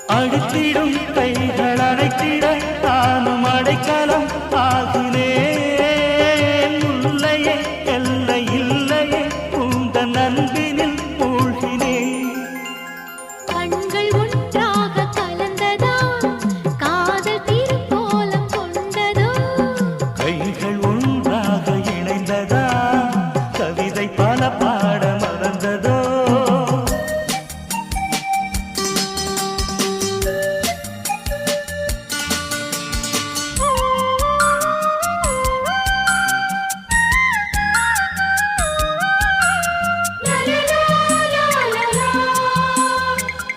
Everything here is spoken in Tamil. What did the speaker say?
அழுத்திடும் கைகள் அழைத்திட நானும் அடைக்கலம் ஆகினேன். உள்ளையே எல்லை இல்லையே உந்த நண்பினில் மூழ்கினேன். கண்கள்